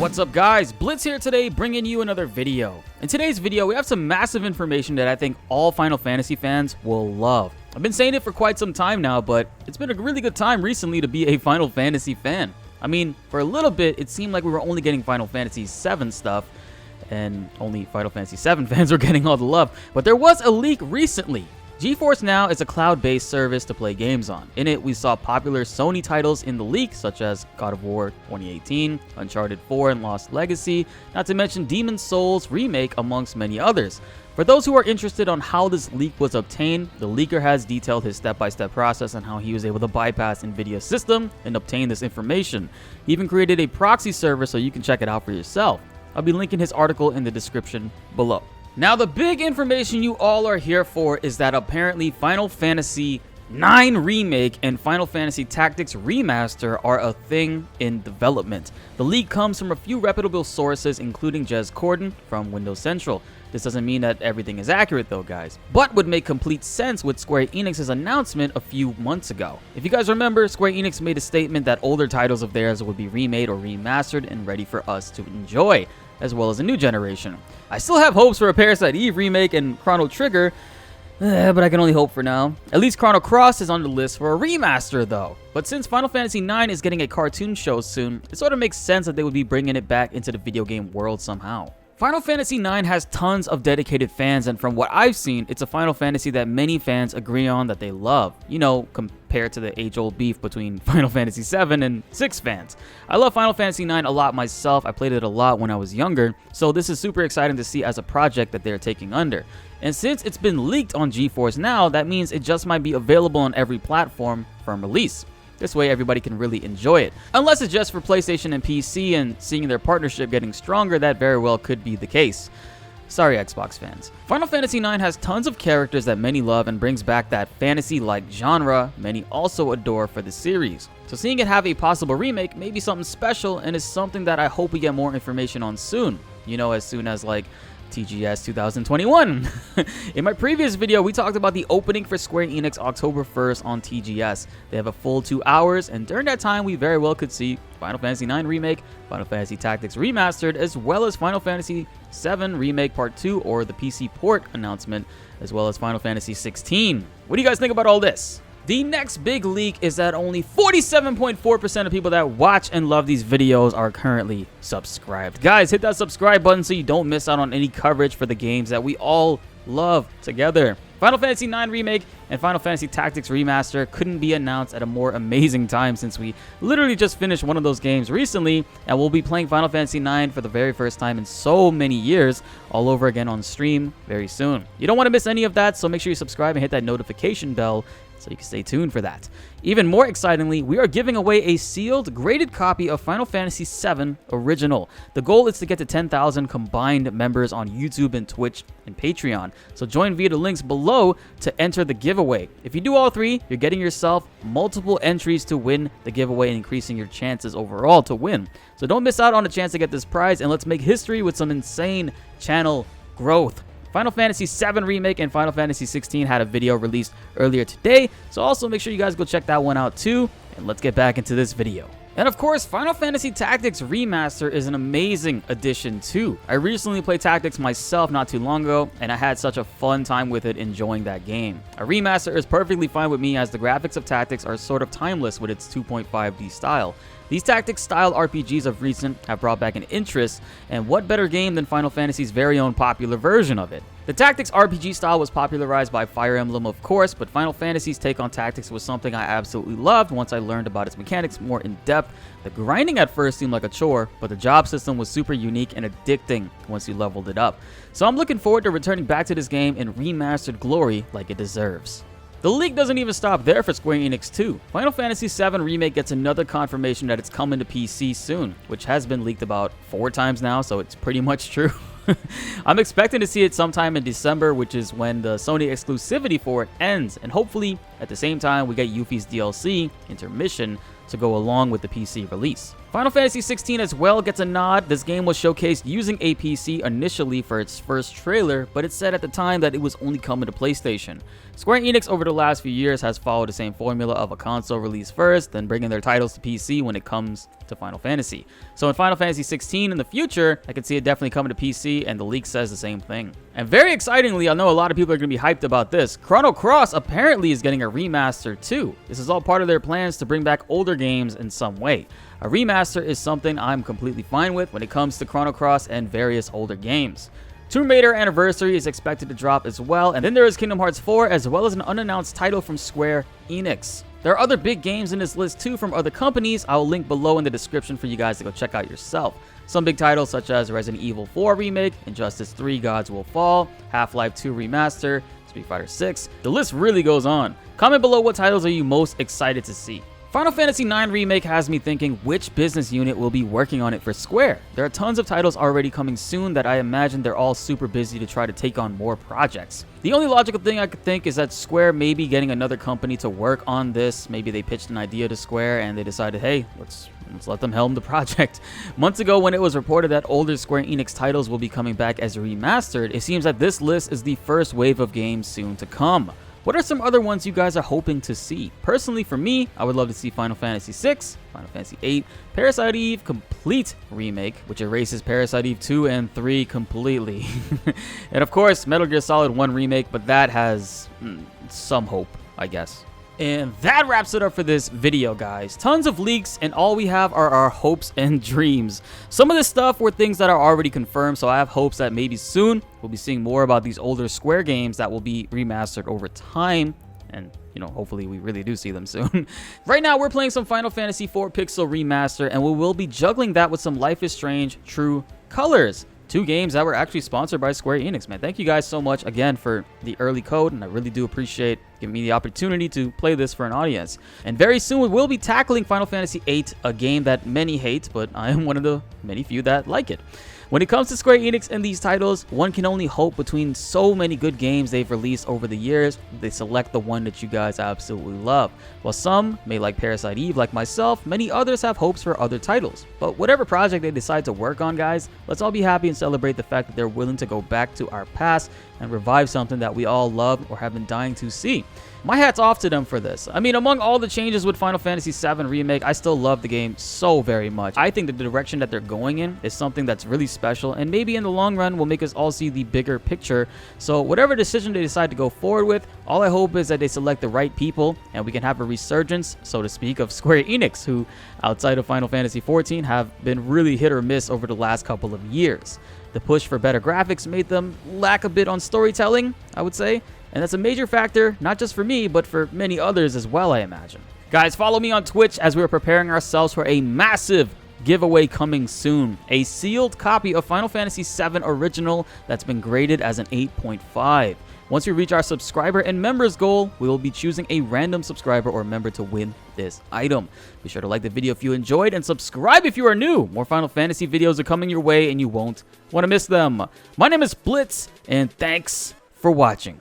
What's up guys, BltzZ here today bringing you another video. In today's video we have some massive information that I think all Final Fantasy fans will love. I've been saying it for quite some time now, but it's been a really good time recently to be a Final Fantasy fan. I mean, for a little bit it seemed like we were only getting Final Fantasy VII stuff, and only Final Fantasy VII fans were getting all the love, but there was a leak recently. GeForce Now is a cloud-based service to play games on. In it, we saw popular Sony titles in the leak, such as God of War 2018, Uncharted 4 and Lost Legacy, not to mention Demon's Souls Remake, amongst many others. For those who are interested on how this leak was obtained, the leaker has detailed his step-by-step process on how he was able to bypass Nvidia's system and obtain this information. He even created a proxy server so you can check it out for yourself. I'll be linking his article in the description below. Now, the big information you all are here for is that apparently Final Fantasy IX Remake and Final Fantasy Tactics Remaster are a thing in development. The leak comes from a few reputable sources, including Jez Corden from Windows Central. This doesn't mean that everything is accurate though, guys, but would make complete sense with Square Enix's announcement a few months ago. If you guys remember, Square Enix made a statement that older titles of theirs would be remade or remastered and ready for us to enjoy, as well as a new generation. I still have hopes for a Parasite Eve remake and Chrono Trigger, but I can only hope for now. At least Chrono Cross is on the list for a remaster though. But since Final Fantasy IX is getting a cartoon show soon, it sort of makes sense that they would be bringing it back into the video game world somehow. Final Fantasy IX has tons of dedicated fans, and from what I've seen, it's a Final Fantasy that many fans agree on that they love. You know, compared to the age-old beef between Final Fantasy VII and 6 fans. I love Final Fantasy IX a lot myself. I played it a lot when I was younger, so this is super exciting to see as a project that they're taking under. And since it's been leaked on GeForce Now, that means it just might be available on every platform from release. This way everybody can really enjoy it. Unless it's just for PlayStation and PC, and seeing their partnership getting stronger, that very well could be the case. Sorry, Xbox fans. Final Fantasy IX has tons of characters that many love and brings back that fantasy-like genre many also adore for the series. So seeing it have a possible remake may be something special, and is something that I hope we get more information on soon. You know, as soon as like TGS 2021. In my previous video, we talked about the opening for Square Enix October 1st on TGS. They have a full 2 hours, and during that time, we very well could see Final Fantasy IX Remake, Final Fantasy Tactics Remastered, as well as Final Fantasy VII Remake Part 2 or the PC port announcement, as well as Final Fantasy 16. What do you guys think about all this? The next big leak is that only 47.4% of people that watch and love these videos are currently subscribed. Guys, hit that subscribe button so you don't miss out on any coverage for the games that we all love together. Final Fantasy IX Remake and Final Fantasy Tactics Remaster couldn't be announced at a more amazing time, since we literally just finished one of those games recently, and we'll be playing Final Fantasy IX for the very first time in so many years all over again on stream very soon. You don't want to miss any of that, so make sure you subscribe and hit that notification bell so you can stay tuned for that. Even more excitingly, we are giving away a sealed, graded copy of Final Fantasy VII Original. The goal is to get to 10,000 combined members on YouTube and Twitch and Patreon, so join via the links below to enter the giveaway. If you do all three, you're getting yourself multiple entries to win the giveaway and increasing your chances overall to win. So don't miss out on the chance to get this prize, and let's make history with some insane channel growth. Final Fantasy VII Remake and Final Fantasy 16 had a video released earlier today, so also make sure you guys go check that one out too, and let's get back into this video. And of course, Final Fantasy Tactics Remaster is an amazing addition too. I recently played Tactics myself not too long ago, and I had such a fun time with it enjoying that game. A remaster is perfectly fine with me, as the graphics of Tactics are sort of timeless with its 2.5D style. These Tactics-style RPGs of recent have brought back an interest, and what better game than Final Fantasy's very own popular version of it? The Tactics RPG style was popularized by Fire Emblem, of course, but Final Fantasy's take on Tactics was something I absolutely loved once I learned about its mechanics more in depth. The grinding at first seemed like a chore, but the job system was super unique and addicting once you leveled it up. So I'm looking forward to returning back to this game in remastered glory like it deserves. The leak doesn't even stop there for Square Enix too. Final Fantasy VII Remake gets another confirmation that it's coming to PC soon, which has been leaked about 4 times now, so it's pretty much true. I'm expecting to see it sometime in December, which is when the Sony exclusivity for it ends, and hopefully at the same time we get Yuffie's DLC, Intermission, to go along with the PC release. Final Fantasy 16 as well gets a nod. This game was showcased using a PC initially for its first trailer, but it said at the time that it was only coming to PlayStation. Square Enix over the last few years has followed the same formula of a console release first, then bringing their titles to PC when it comes to Final Fantasy. So in Final Fantasy 16 in the future, I could see it definitely coming to PC, and the leak says the same thing. And very excitingly, I know a lot of people are going to be hyped about this, Chrono Cross apparently is getting a remaster too. This is all part of their plans to bring back older games in some way. A remaster is something I'm completely fine with when it comes to Chrono Cross and various older games. Tomb Raider Anniversary is expected to drop as well, and then there is Kingdom Hearts 4 as well as an unannounced title from Square Enix. There are other big games in this list too from other companies. I will link below in the description for you guys to go check out yourself. Some big titles such as Resident Evil 4 Remake, Injustice 3 Gods Will Fall, Half-Life 2 Remaster, Street Fighter 6. The list really goes on. Comment below what titles are you most excited to see. Final Fantasy IX Remake has me thinking which business unit will be working on it for Square. There are tons of titles already coming soon that I imagine they're all super busy to try to take on more projects. The only logical thing I could think is that Square may be getting another company to work on this. Maybe they pitched an idea to Square and they decided, hey, let's let them helm the project. Months ago, when it was reported that older Square Enix titles will be coming back as remastered, it seems that this list is the first wave of games soon to come. What are some other ones you guys are hoping to see? Personally, for me, I would love to see Final Fantasy VI, Final Fantasy VIII, Parasite Eve Complete Remake, which erases Parasite Eve 2 and 3 completely. And of course, Metal Gear Solid 1 Remake, but that has some hope, I guess. And that wraps it up for this video, guys. Tons of leaks, and all we have are our hopes and dreams. Some of this stuff were things that are already confirmed, so I have hopes that maybe soon we'll be seeing more about these older Square games that will be remastered over time. And, you know, hopefully we really do see them soon. Right now, we're playing some Final Fantasy IV Pixel Remaster, and we will be juggling that with some Life is Strange True Colors. 2 games that were actually sponsored by Square Enix, man. Thank you guys so much again for the early code, and I really do appreciate giving me the opportunity to play this for an audience. And very soon we will be tackling Final Fantasy VIII, a game that many hate, but I am one of the many few that like it. When it comes to Square Enix and these titles, one can only hope between so many good games they've released over the years, they select the one that you guys absolutely love. While some may like Parasite Eve like myself, many others have hopes for other titles. But whatever project they decide to work on, guys, let's all be happy and celebrate the fact that they're willing to go back to our past and revive something that we all love or have been dying to see. My hat's off to them for this. I mean, among all the changes with Final Fantasy VII Remake, I still love the game so very much. I think the direction that they're going in is something that's really special, and maybe in the long run will make us all see the bigger picture. So whatever decision they decide to go forward with, all I hope is that they select the right people and we can have a resurgence, so to speak, of Square Enix, who outside of Final Fantasy XIV have been really hit or miss over the last couple of years. The push for better graphics made them lack a bit on storytelling, I would say. And that's a major factor, not just for me, but for many others as well, I imagine. Guys, follow me on Twitch as we are preparing ourselves for a massive giveaway coming soon. A sealed copy of Final Fantasy VII Original that's been graded as an 8.5. Once we reach our subscriber and members goal, we will be choosing a random subscriber or member to win this item. Be sure to like the video if you enjoyed and subscribe if you are new. More Final Fantasy videos are coming your way and you won't want to miss them. My name is BltzZ, and thanks for watching.